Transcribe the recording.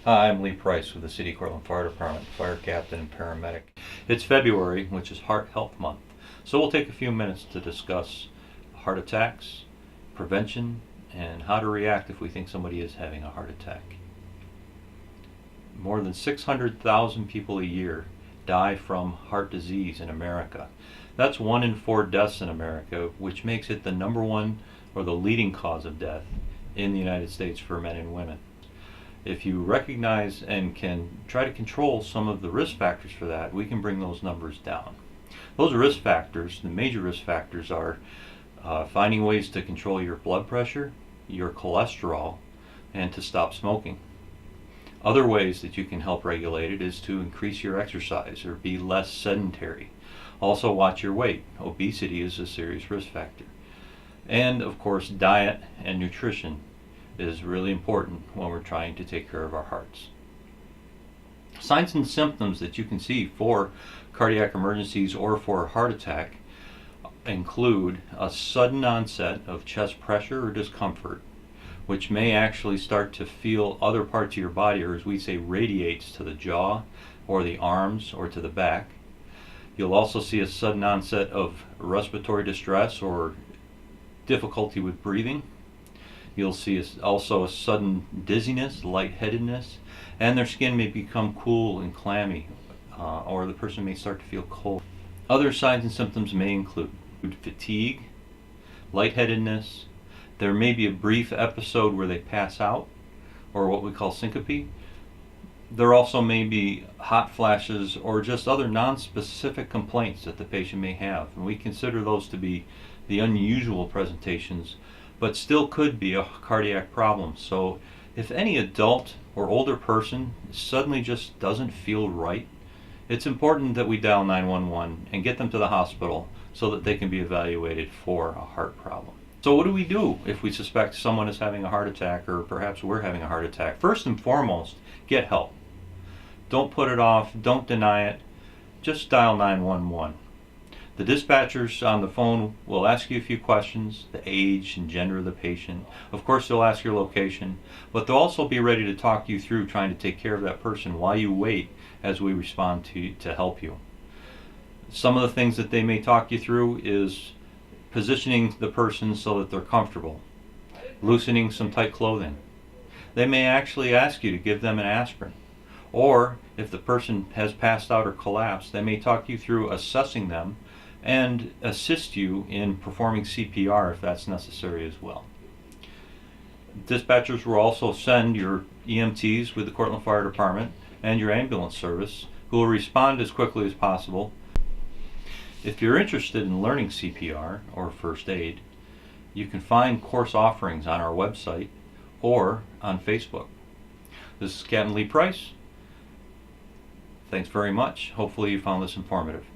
Hi, I'm Lee Price with the City Cortland Fire Department, fire captain and paramedic. It's February, which is Heart Health Month, so we'll take a few minutes to discuss heart attacks, prevention, and how to react if we think somebody is having a heart attack. More than 600,000 people a year die from heart disease in America. That's 1 in 4 deaths in America, which makes it the number one or the leading cause of death in the United States for men and women. If you recognize and can try to control some of the risk factors for that, we can bring those numbers down. Those risk factors, the major risk factors, are finding ways to control your blood pressure, your cholesterol, and to stop smoking. Other ways that you can help regulate it is to increase your exercise or be less sedentary. Also watch your weight. Obesity is a serious risk factor. And of course, diet and nutrition is really important when we're trying to take care of our hearts. Signs and symptoms that you can see for cardiac emergencies or for a heart attack include a sudden onset of chest pressure or discomfort, which may actually start to feel other parts of your body, or as we say, radiates to the jaw or the arms or to the back. You'll also see a sudden onset of respiratory distress or difficulty with breathing. You'll see also a sudden dizziness, lightheadedness, and their skin may become cool and clammy, or the person may start to feel cold. Other signs and symptoms may include fatigue, lightheadedness. There may be a brief episode where they pass out, or what we call syncope. There also may be hot flashes or just other non-specific complaints that the patient may have, and we consider those to be the unusual presentations, but still could be a cardiac problem. So if any adult or older person suddenly just doesn't feel right, it's important that we dial 911 and get them to the hospital so that they can be evaluated for a heart problem. So what do we do if we suspect someone is having a heart attack, or perhaps we're having a heart attack? First and foremost, get help. Don't put it off, don't deny it, just dial 911. The dispatchers on the phone will ask you a few questions, the age and gender of the patient. Of course, they'll ask your location, but they'll also be ready to talk you through trying to take care of that person while you wait as we respond to help you. Some of the things that they may talk you through is positioning the person so that they're comfortable, loosening some tight clothing. They may actually ask you to give them an aspirin. Or if the person has passed out or collapsed, they may talk you through assessing them and assist you in performing CPR if that's necessary as well. Dispatchers will also send your EMTs with the Cortland Fire Department and your ambulance service, who will respond as quickly as possible. If you're interested in learning CPR or first aid, you can find course offerings on our website or on Facebook. This is Captain Lee Price. Thanks very much. Hopefully you found this informative.